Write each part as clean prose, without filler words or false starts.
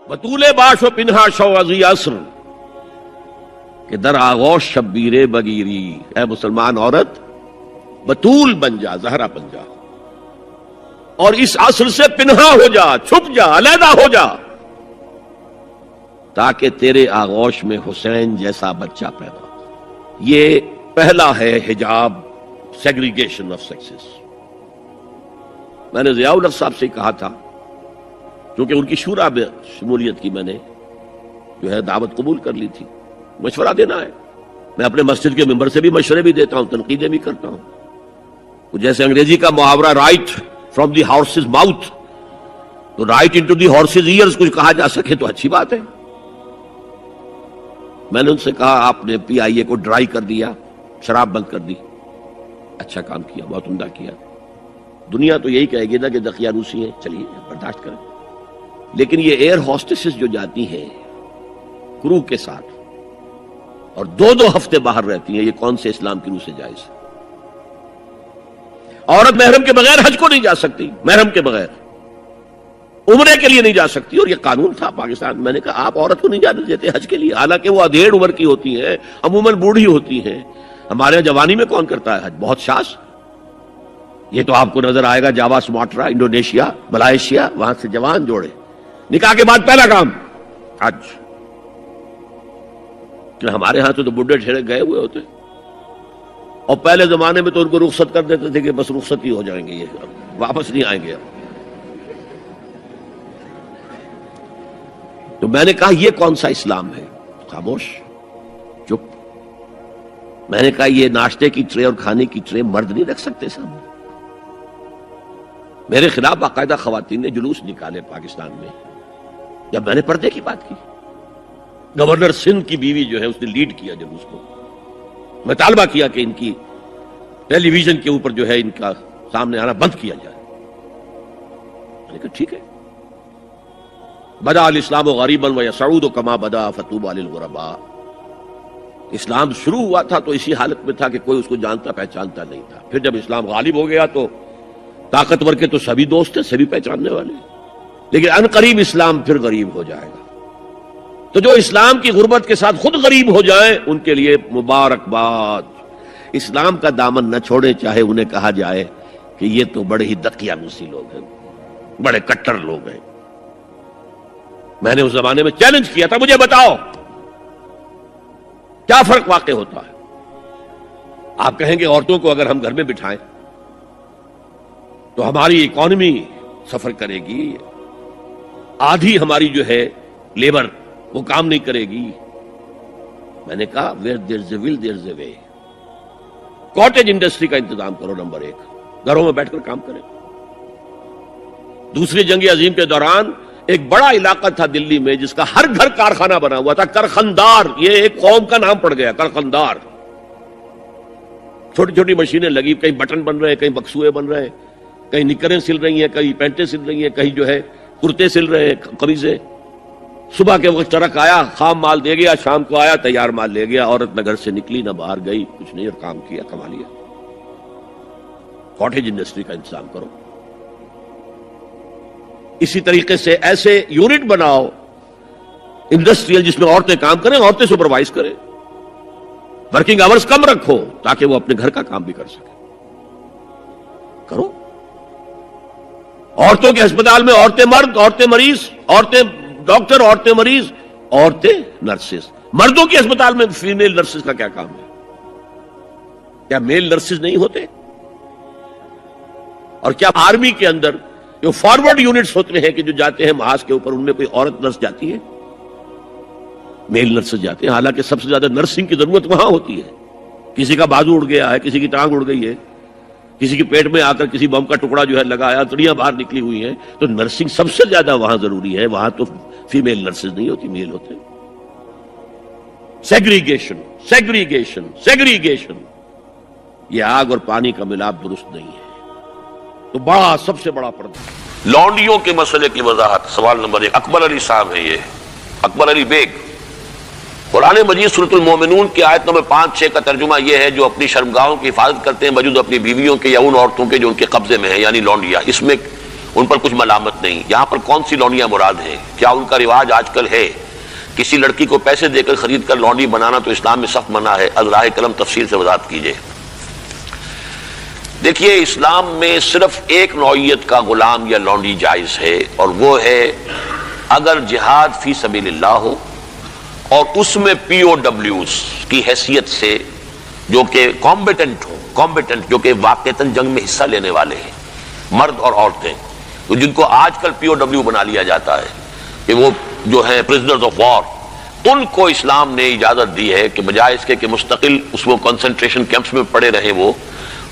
بطول باش و پنہا شوازی عصر کہ در آغوش شبیر بگیری، اے مسلمان عورت بطول بن جا، زہرا بن جا، اور اس عصر سے پنہا ہو جا، چھپ جا، علیحدہ ہو جا، تاکہ تیرے آغوش میں حسین جیسا بچہ پیدا ہو۔ یہ پہلا ہے حجاب، سیگریگیشن آف سیکسز۔ میں نے ضیاء الحق صاحب سے کہا تھا، کیونکہ ان کی شورا میں شمولیت کی میں نے جو ہے دعوت قبول کر لی تھی، مشورہ دینا ہے۔ میں اپنے مسجد کے ممبر سے بھی مشورے بھی دیتا ہوں، تنقیدیں بھی کرتا ہوں۔ جیسے انگریزی کا محاورہ right from the horse's mouth, تو right into the horse's ears کچھ کہا جا سکے تو اچھی بات ہے۔ میں نے ان سے کہا آپ نے پی آئی اے کو ڈرائی کر دیا، شراب بند کر دی، اچھا کام کیا، بہت عمدہ کیا۔ دنیا تو یہی کہے گی نا کہ دقیانوسی ہیں، چلیے برداشت کریں، لیکن یہ ایئر ہوسٹسز جو جاتی ہیں کرو کے ساتھ اور دو دو ہفتے باہر رہتی ہیں، یہ کون سے اسلام کی روح سے جائز ہے؟ عورت محرم کے بغیر حج کو نہیں جا سکتی، محرم کے بغیر عمرے کے لیے نہیں جا سکتی، اور یہ قانون تھا پاکستان۔ میں نے کہا آپ عورت کو نہیں جانے دیتے حج کے لیے، حالانکہ وہ ادھیڑ عمر کی ہوتی ہیں، عموماً بوڑھی ہوتی ہیں۔ ہمارے جوانی میں کون کرتا ہے حج؟ بہت شاذ۔ یہ تو آپ کو نظر آئے گا جاوا، سماٹرا، انڈونیشیا، ملائیشیا، وہاں سے جوان جوڑے نکاح کے بعد پہلا کام حج۔ ہمارے ہاں تو بڈھے ٹھیرے گئے ہوئے ہوتے، اور پہلے زمانے میں تو ان کو رخصت کر دیتے تھے کہ بس رخصت ہی ہو جائیں گے، یہ واپس نہیں آئیں گے۔ تو میں نے کہا یہ کون سا اسلام ہے؟ خاموش، چپ۔ میں نے کہا یہ ناشتے کی ٹرے اور کھانے کی ٹرے مرد نہیں رکھ سکتے سامنے۔ میرے خلاف باقاعدہ خواتین نے جلوس نکالے پاکستان میں جب میں نے پردے کی بات کی۔ گورنر سندھ کی بیوی جو ہے اس نے لیڈ کیا جلوس کو۔ میں طالبہ کیا کہ ان کی ٹیلی ویژن کے اوپر جو ہے ان کا سامنے آنا بند کیا جائے۔ میں نے کہا ٹھیک ہے۔ بدا الاسلام غریبا ویسعود کما بدا فطوبی للغرباء۔ اسلام شروع ہوا تھا تو اسی حالت میں تھا کہ کوئی اس کو جانتا پہچانتا نہیں تھا، پھر جب اسلام غالب ہو گیا تو طاقتور کے تو سبھی دوست ہیں، سبھی پہچاننے والے، لیکن ان قریب اسلام پھر غریب ہو جائے گا۔ تو جو اسلام کی غربت کے ساتھ خود غریب ہو جائیں ان کے لیے مبارکباد۔ اسلام کا دامن نہ چھوڑیں، چاہے انہیں کہا جائے کہ یہ تو بڑے ہی دقیانوسی لوگ ہیں، بڑے کٹر لوگ ہیں۔ میں نے اس زمانے میں چیلنج کیا تھا، مجھے بتاؤ کیا فرق واقع ہوتا ہے؟ آپ کہیں گے عورتوں کو اگر ہم گھر میں بٹھائیں تو ہماری اکانومی سفر کرے گی، آدھی ہماری جو ہے لیبر وہ کام نہیں کرے گی۔ میں نے کہا where there's a will there's a way۔ Cottage industry کا انتظام کرو، نمبر ایک، گھروں میں بیٹھ کر کام کریں۔ دوسری جنگ عظیم کے دوران ایک بڑا علاقہ تھا دلی میں جس کا ہر گھر کارخانہ بنا ہوا تھا، کرخندار، یہ ایک قوم کا نام پڑ گیا، کرخندار۔ چھوٹی چھوٹی مشینیں لگی، کہیں بٹن بن رہے ہیں، کہیں بکسوئے بن رہے ہیں، کہیں نکریں سل رہی ہیں، کہیں پینٹیں سل رہی ہیں، کہیں جو ہے کرتے سل رہے ہیں، قمیضیں۔ صبح کے وقت ٹرک آیا، خام مال دے گیا، شام کو آیا، تیار مال لے گیا۔ عورت نہ گھر سے نکلی نہ باہر گئی، کچھ نہیں، اور کام کیا، کما لیا۔ کاٹیج انڈسٹری کا انتظام کرو۔ اسی طریقے سے ایسے یونٹ بناؤ انڈسٹریل جس میں عورتیں کام کریں، عورتیں سپروائز کریں، ورکنگ آورز کم رکھو تاکہ وہ اپنے گھر کا کام بھی کر سکیں۔ کرو۔ عورتوں کے ہسپتال میں عورتیں مرد، عورتیں مریض، عورتیں ڈاکٹر، عورتیں مریض، عورتیں نرسز۔ مردوں کے ہسپتال میں فیمیل نرسز کا کیا کام ہے؟ کیا میل نرسز نہیں ہوتے؟ اور کیا آرمی کے اندر جو فارورڈ یونٹس ہوتے ہیں کہ جو جاتے ہیں محاذ کے اوپر، ان میں کوئی عورت نرس جاتی ہے؟ میل نرسز جاتے ہیں، حالانکہ سب سے زیادہ نرسنگ کی ضرورت وہاں ہوتی ہے۔ کسی کا بازو اڑ گیا ہے، کسی کی ٹانگ اڑ گئی ہے، کسی کے پیٹ میں آ کر کسی بم کا ٹکڑا جو ہے لگایا، انتڑیاں باہر نکلی ہوئی ہیں، تو نرسنگ سب سے زیادہ وہاں ضروری ہے۔ وہاں تو فیمیل نرسز نہیں ہوتی، میل ہوتے۔ سیگریگیشن، سیگریگیشن، سیگریگیشن، یہ آگ اور پانی کا ملاپ درست نہیں ہے۔ تو بڑا، سب سے بڑا پردہ لونڈیوں کے مسئلے کی وضاحت۔ سوال نمبر 1 اکبر علی صاحب ہے، یہ اکبر علی بیگ۔ قرآن مجید سورۃ المومنون کی آیت نمبر 5-6 کا ترجمہ یہ ہے جو اپنی شرمگاہوں کی حفاظت کرتے ہیں، موجود اپنی بیویوں کے یا ان عورتوں کے جو ان کے قبضے میں ہیں، یعنی لونڈیا۔ اس میں ان پر کچھ ملامت نہیں. یہاں پر کون سی لونڈیاں مراد ہیں؟ کیا ان کا رواج آج کل ہے کسی لڑکی کو پیسے دے کر خرید کر لونڈی بنانا؟ تو اسلام میں سخت منع ہے. از راہ کرم تفصیل سے وضاحت کیجیے. دیکھیے، اسلام میں صرف ایک نوعیت کا غلام یا لونڈی جائز ہے، اور وہ ہے اگر جہاد فی سبیل اللہ ہو اور اس میں پی او ڈبلیوز کی حیثیت سے جو کہ کمبیٹنٹ جو کہ واقعتاً جنگ میں حصہ لینے والے ہیں، مرد اور عورتیں، تو جن کو آج کل پی او ڈبلیو بنا لیا جاتا ہے کہ وہ جو ہیں پرزنرز آف وار، ان کو اسلام نے اجازت دی ہے کہ بجائے اس کے کہ مستقل اس وہ کنسنٹریشن کیمپس میں پڑے رہیں، وہ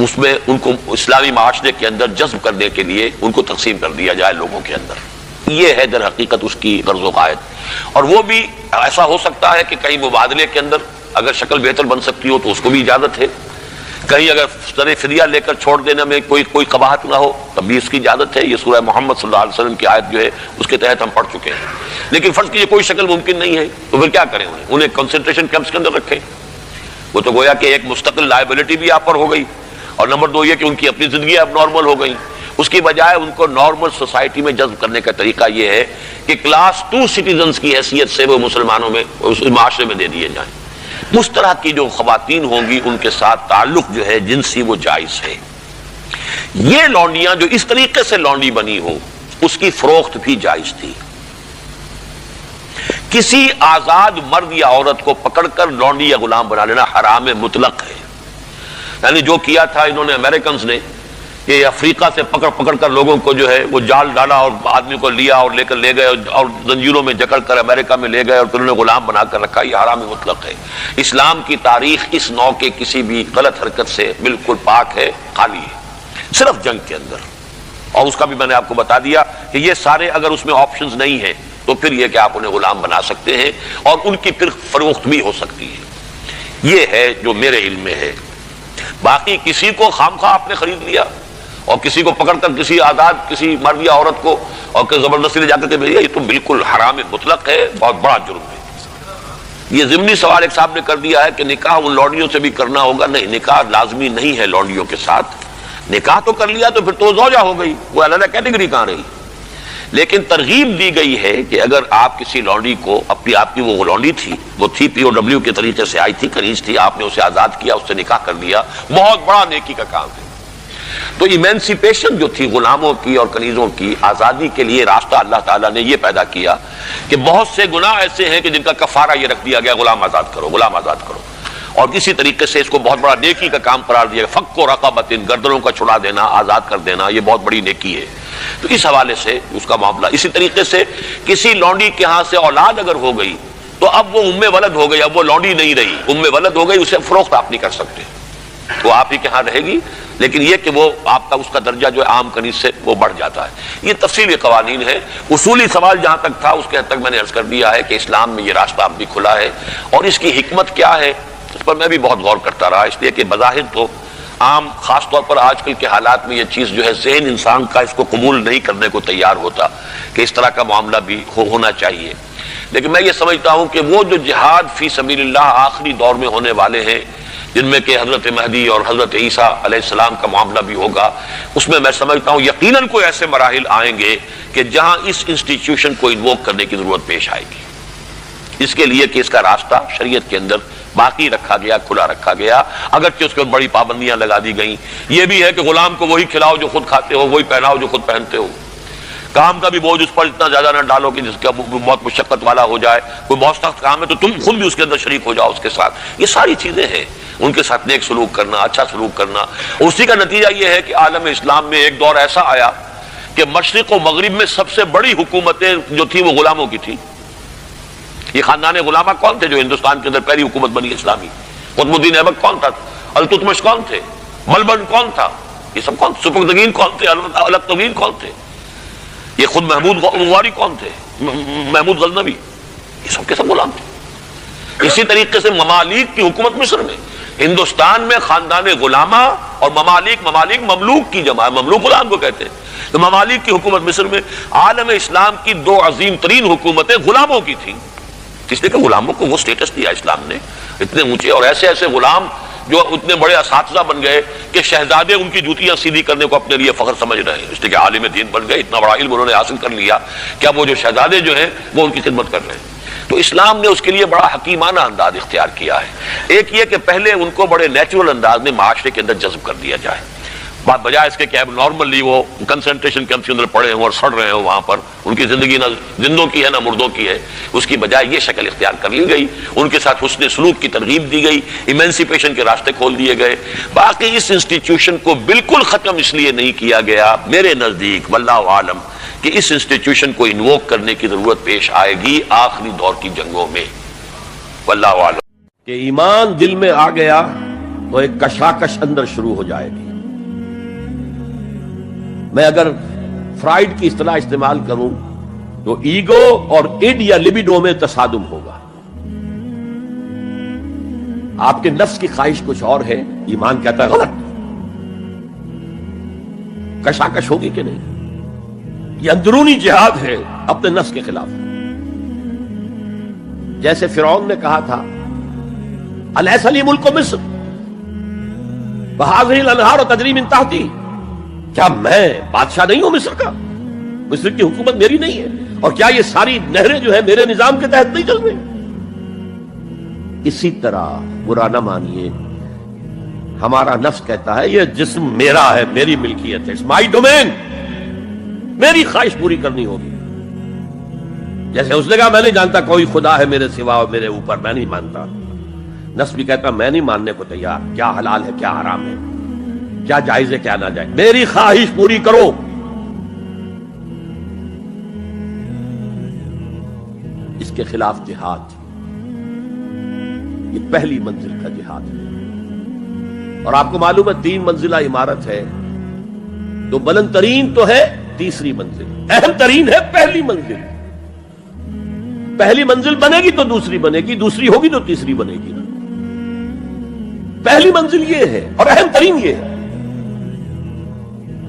اس میں ان کو اسلامی معاشرے کے اندر جذب کرنے کے لیے ان کو تقسیم کر دیا جائے لوگوں کے اندر. یہ ہے در حقیقت اس کی غرض و غایت. اور وہ بھی ایسا ہو سکتا ہے کہ کہیں مبادلے کے اندر اگر شکل بہتر بن سکتی ہو تو اس کو بھی اجازت ہے. کہیں اگر سر فدیہ لے کر چھوڑ دینے میں کوئی قباحت نہ ہو تب بھی اس کی اجازت ہے. یہ سورہ محمد صلی اللہ علیہ وسلم کی آیت جو ہے اس کے تحت ہم پڑھ چکے ہیں. لیکن فرض کیجیے کوئی شکل ممکن نہیں ہے تو پھر کیا کریں؟ انہیں کنسنٹریشن کیمپس کے اندر رکھیں. وہ تو گویا کہ ایک مستقل لائبلٹی بھی آپ پر ہو گئی، اور نمبر دو یہ کہ ان کی اپنی زندگی اب نارمل ہو گئی. اس کی بجائے ان کو نارمل سوسائٹی میں جذب کرنے کا طریقہ یہ ہے کہ کلاس 2 سٹیزنز کی حیثیت سے وہ مسلمانوں میں اس معاشرے میں دے دیے جائیں. اس طرح کی جو خواتین ہوں گی ان کے ساتھ تعلق جو ہے جنسی وہ جائز ہے. یہ لونڈیاں جو اس طریقے سے لونڈی بنی ہو اس کی فروخت بھی جائز تھی. کسی آزاد مرد یا عورت کو پکڑ کر لونڈی یا غلام بنا لینا حرام مطلق ہے. یعنی جو کیا تھا انہوں نے امریکنز نے کہ افریقہ سے پکڑ کر لوگوں کو جو ہے وہ جال ڈالا اور آدمی کو لیا اور لے کر لے گئے اور زنجیروں میں جکڑ کر امریکہ میں لے گئے اور پھر انہوں نے غلام بنا کر رکھا. یہ حرام مطلق ہے. اسلام کی تاریخ اس نوع کے کسی بھی غلط حرکت سے بالکل پاک ہے، خالی ہے، صرف جنگ کے اندر. اور اس کا بھی میں نے آپ کو بتا دیا کہ یہ سارے اگر اس میں آپشنز نہیں ہیں تو پھر یہ کہ آپ انہیں غلام بنا سکتے ہیں اور ان کی پھر فروخت بھی ہو سکتی ہے. یہ ہے جو میرے علم میں ہے. باقی کسی کو خامخواہ آپ نے خرید لیا اور کسی کو پکڑ کر کسی آزاد کسی مرد یا عورت کو اور زبردستی لے جا کر کے بھیجا، یہ تو بالکل حرام مطلق ہے، بہت بڑا جرم ہے. یہ ضمنی سوال ایک صاحب نے کر دیا ہے کہ نکاح ان لونڈیوں سے بھی کرنا ہوگا. نہیں، نکاح لازمی نہیں ہے لونڈیوں کے ساتھ. نکاح تو کر لیا تو پھر تو زوجہ ہو گئی، وہ علیحدہ کیٹیگری کہاں رہی. لیکن ترغیب دی گئی ہے کہ اگر آپ کسی لونڈی کو آپ کی وہ لونڈی تھی، وہ تھی پی او ڈبلیو کے طریقے سے آئی تھی، کنیز تھی، آپ نے اسے آزاد کیا، اس سے نکاح کر لیا، بہت بڑا نیکی کا کام ہے. تو ایمینسیپیشن جو تھی غلاموں کی اور کنیزوں کی آزادی کے لیے راستہ اللہ تعالیٰ نے یہ پیدا کیا کہ بہت سے گناہ ایسے ہیں کہ جن کا کفارہ یہ رکھ دیا گیا غلام آزاد کرو، غلام آزاد کرو. اور کسی طریقے سے اس کو بہت بڑا نیکی کا کام قرار دیا گیا. فک و رقبۃ، گردنوں کا چھڑا دینا، آزاد کر دینا، یہ بہت بڑی نیکی ہے. تو اس حوالے سے اس کا معاملہ. اسی طریقے سے کسی لونڈی کے ہاں سے اولاد اگر ہو گئی تو اب وہ ام ولد ہو گئی، اب وہ لونڈی نہیں رہی، ام ولد ہو گئی، اسے فروخت آپ نہیں کر سکتے، وہ آپ ہی کے ہاں رہے گی. لیکن یہ کہ وہ آپ کا اس کا درجہ جو ہے عام کنیز سے وہ بڑھ جاتا ہے. یہ تفصیلی قوانین ہے. اصولی سوال جہاں تک تھا اس کے حد تک میں نے عرض کر دیا ہے کہ اسلام میں یہ راستہ اب بھی کھلا ہے. اور اس کی حکمت کیا ہے اس پر میں بھی بہت غور کرتا رہا، اس لیے کہ بظاہر تو عام خاص طور پر آج کل کے حالات میں یہ چیز جو ہے ذہن انسان کا اس کو قبول نہیں کرنے کو تیار ہوتا کہ اس طرح کا معاملہ بھی ہونا چاہیے. لیکن میں یہ سمجھتا ہوں کہ وہ جو جہاد فی سبیل اللہ آخری دور میں ہونے والے ہیں، جن میں کہ حضرت مہدی اور حضرت عیسیٰ علیہ السلام کا معاملہ بھی ہوگا، اس میں سمجھتا ہوں یقیناً کوئی ایسے مراحل آئیں گے کہ جہاں اس انسٹیٹیوشن کو انووک کرنے کی ضرورت پیش آئے گی. اس کے لیے کہ اس کا راستہ شریعت کے اندر باقی رکھا گیا، کھلا رکھا گیا، اگرچہ اس کے بڑی پابندیاں لگا دی گئیں. یہ بھی ہے کہ غلام کو وہی کھلاؤ جو خود کھاتے ہو، وہی پہناؤ جو خود پہنتے ہو. کام کا بھی بوجھ اس پر اتنا زیادہ نہ ڈالو کہ جس کا بہت مشقت والا ہو جائے. کوئی بہت سخت کام ہے تو تم خود بھی اس کے اندر شریک ہو جاؤ اس کے ساتھ. یہ ساری چیزیں ہیں. ان کے ساتھ نیک سلوک کرنا، اچھا سلوک کرنا. اسی کا نتیجہ یہ ہے کہ عالم اسلام میں ایک دور ایسا آیا کہ مشرق و مغرب میں سب سے بڑی حکومتیں جو تھیں وہ غلاموں کی تھیں. یہ خاندان غلامہ کون تھے جو ہندوستان کے اندر پہلی حکومت بنی اسلامی؟ قطب الدین ایبک کون تھا؟ التتمش کون تھے؟ ملبن کون تھا؟ یہ سب کون؟ سپکدگین کون تھے؟ الکتوین کون تھے؟ یہ خود محمود غواری کون تھے؟ محمود غزنوی. یہ سب کے سب غلام تھے. اسی طریقے سے ممالک کی حکومت مصر میں، ہندوستان میں خاندان غلامہ اور ممالک مملوک کی جمع، مملوک غلام کو کہتے ہیں. تو ممالک کی حکومت مصر میں عالم اسلام کی دو عظیم ترین حکومتیں غلاموں کی تھیں. اس لیے کہ غلاموں کو وہ سٹیٹس دیا اسلام نے اتنے اونچے، اور ایسے ایسے غلام جو اتنے بڑے اساتذہ بن گئے کہ شہزادے ان کی جوتیاں سیدھی کرنے کو اپنے لیے فخر سمجھ رہے ہیں، اس لیے کہ عالم دین بن گئے، اتنا بڑا علم انہوں نے حاصل کر لیا کہ اب وہ جو شہزادے جو ہیں وہ ان کی خدمت کر رہے ہیں۔ تو اسلام نے اس کے لیے بڑا حکیمانہ انداز اختیار کیا ہے۔ ایک یہ کہ پہلے ان کو بڑے نیچرل انداز میں معاشرے کے اندر جذب کر دیا جائے، بجائے اس کے کہ نارملی وہ کنسنٹریشن کیمپ کے اندر پڑے ہوں اور سڑ رہے ہوں، وہاں پر ان کی زندگی نہ زندوں کی ہے نہ مردوں کی ہے، اس کی بجائے یہ شکل اختیار کر لی گئی، ان کے ساتھ حسن سلوک کی ترغیب دی گئی، ایمنسیپیشن کے راستے کھول دیے گئے۔ باقی اس انسٹیٹیوشن کو بالکل ختم اس لیے نہیں کیا گیا میرے نزدیک واللہ عالم کہ اس انسٹیٹیوشن کو انووک کرنے کی ضرورت پیش آئے گی آخری دور کی جنگوں میں، واللہ عالم۔ کہ ایمان دل میں آ گیا تو ایک کشاکش اندر شروع ہو جائے گی۔ میں اگر فرائیڈ کی اصطلاح استعمال کروں تو ایگو اور ایڈ یا لبیڈو میں تصادم ہوگا۔ آپ کے نفس کی خواہش کچھ اور ہے، ایمان کہتا ہے غلط، کشاکش ہوگی کہ نہیں؟ یہ اندرونی جہاد ہے اپنے نفس کے خلاف۔ جیسے فرعون نے کہا تھا الیس لی ملک مصر وہذہ الانہار تجری من تحتی، کیا میں بادشاہ نہیں ہوں مصر کا؟ مصر کی حکومت میری نہیں ہے؟ اور کیا یہ ساری نہریں جو ہیں میرے نظام کے تحت نہیں چل رہی؟ اسی طرح برا نہ مانیے، ہمارا نفس کہتا ہے یہ جسم میرا ہے، میری ملکیت ہے، اٹس مائی ڈومین، میری خواہش پوری کرنی ہوگی۔ جیسے اس نے کہا میں نہیں جانتا کوئی خدا ہے میرے سوا اور میرے اوپر، میں نہیں مانتا۔ نفس بھی کہتا میں نہیں ماننے کو تیار، کیا حلال ہے کیا حرام ہے، کیا جائز ہے کیا ناجائز، میری خواہش پوری کرو۔ اس کے خلاف جہاد، یہ پہلی منزل کا جہاد ہے۔ اور آپ کو معلوم ہے 3 منزلہ عمارت ہے، تو بلند ترین تو ہے تیسری منزل، اہم ترین ہے پہلی منزل۔ پہلی منزل بنے گی تو دوسری بنے گی، دوسری ہوگی تو تیسری بنے گی۔ پہلی منزل یہ ہے اور اہم ترین یہ ہے۔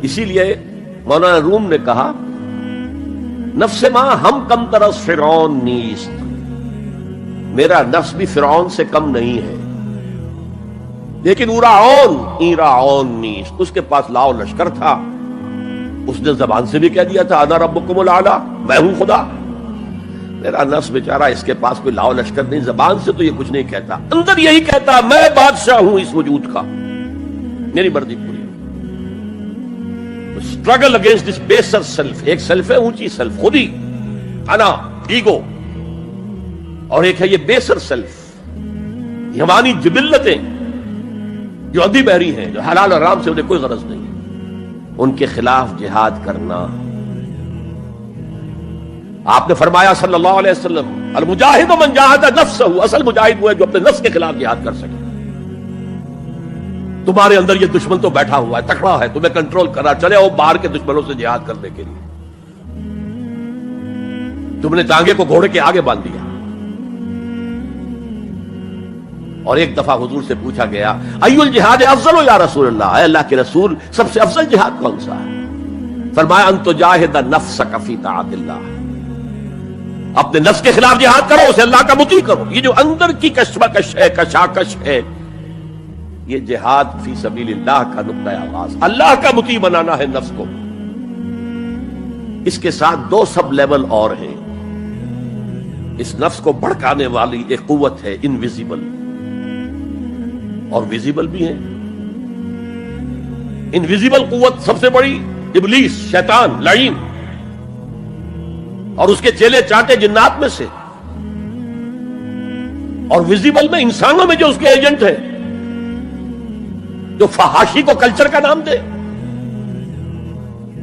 اسی لیے مولانا روم نے کہا نفس ماں ہم کم طرز فرعون نیست، میرا نفس بھی فرعون سے کم نہیں ہے، لیکن ایراعون نیست، اس کے پاس لاؤ لشکر تھا، اس نے زبان سے بھی کہہ دیا تھا انا ربکم الاعلی، میں ہوں خدا۔ میرا نفس بیچارہ اس کے پاس کوئی لاؤ لشکر نہیں، زبان سے تو یہ کچھ نہیں کہتا، اندر یہی کہتا میں بادشاہ ہوں اس وجود کا، میری مرضی پوری۔ اسٹرگل اگینسٹ دس بیسر سیلف، ایک سیلف ہے اونچی سیلف، خودی، انا، ایگو، اور ایک ہے یہ بیسر سیلف، یہ ہماری جبلتیں جو ادھی بہری ہیں، جو حلال اور حرام سے انہیں کوئی غرض نہیں، ان کے خلاف جہاد کرنا۔ آپ نے فرمایا صلی اللہ علیہ وسلم المجاہد من جاہد نفسہ، اصل مجاہد وہ ہے جو اپنے نفس کے خلاف جہاد کر سکے۔ تمہارے اندر یہ دشمن تو بیٹھا ہوا ہے، تکڑا ہے، تمہیں کنٹرول کرنا، چلے وہ باہر کے دشمنوں سے جہاد کرنے کے لیے۔ تم نے ٹانگے کو گھوڑے کے آگے باندھ دیا۔ اور ایک دفعہ حضور سے پوچھا گیا ایو الجہاد افضل یا رسول اللہ، اے اللہ کے رسول سب سے افضل جہاد کون سا ہے؟ فرمایا ان تجاہد نفسک فی طاعت اللہ، اپنے نفس کے خلاف جہاد کرو، اسے اللہ کا مطیع کرو۔ یہ جو اندر کی کشمکش ہے، کشاکش ہے، یہ جہاد فی سبیل اللہ کا نقطہ آغاز، اللہ کا مطیع بنانا ہے نفس کو۔ اس کے ساتھ 2 سب لیول اور ہیں۔ اس نفس کو بھڑکانے والی ایک قوت ہے انویزیبل، اور ویزیبل بھی ہے۔ انویزیبل قوت سب سے بڑی ابلیس، شیطان، لعین، اور اس کے چیلے چاٹے جنات میں سے، اور ویزیبل میں انسانوں میں جو اس کے ایجنٹ ہیں، جو فحاشی کو کلچر کا نام دے،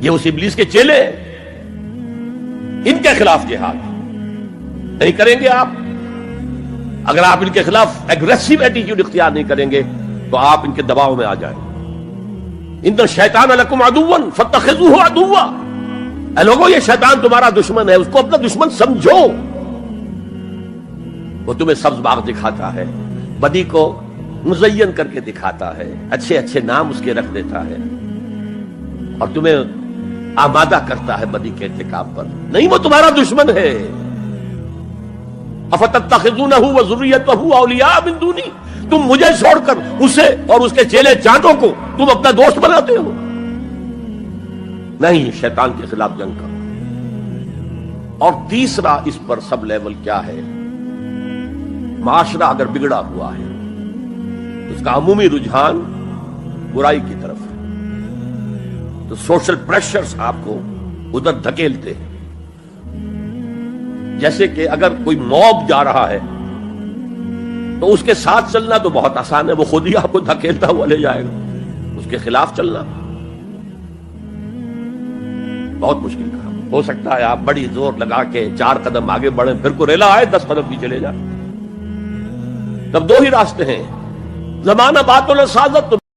یہ اس ابلیس کے چیلے ہیں۔ ان کے خلاف جہاد نہیں کریں گے آپ، اگر آپ ان کے خلاف ایگریسو ایٹیٹیوڈ اختیار نہیں کریں گے تو آپ ان کے دباؤ میں آ جائیں۔ ان الشیطان لکم عدوا فاتخذوہ عدوا، اے لوگوں یہ شیطان تمہارا دشمن ہے، اس کو اپنا دشمن سمجھو۔ وہ تمہیں سبز باغ دکھاتا ہے، بدی کو مزین کر کے دکھاتا ہے، اچھے اچھے نام اس کے رکھ دیتا ہے، اور تمہیں آمادہ کرتا ہے بدی کے ارتکاب پر۔ نہیں، وہ تمہارا دشمن ہے۔ افتتخذونہ وذریتہ اولیاء من دونی، تم مجھے چھوڑ کر اسے اور اس کے چیلے چاندوں کو تم اپنا دوست بناتے ہو. نہیں، شیطان کے خلاف جنگ کرو. اور تیسرا اس پر سب لیول کیا ہے؟ معاشرہ اگر بگڑا ہوا ہے اس کا عمومی رجحان برائی کی طرف ہے، تو سوشل پریشرز آپ کو ادھر دھکیلتے ہیں. جیسے کہ اگر کوئی موب جا رہا ہے تو اس کے ساتھ چلنا تو بہت آسان ہے، وہ خود ہی آپ کو دھکیلتا ہوا لے جائے گا. اس کے خلاف چلنا بہت مشکل کام. ہو سکتا ہے آپ بڑی زور لگا کے 4 قدم آگے بڑھیں، پھر کو ریلا آئے 10 قدم پیچھے لے جائے. تب 2 ہی راستے ہیں، زمانہ بات و سازت.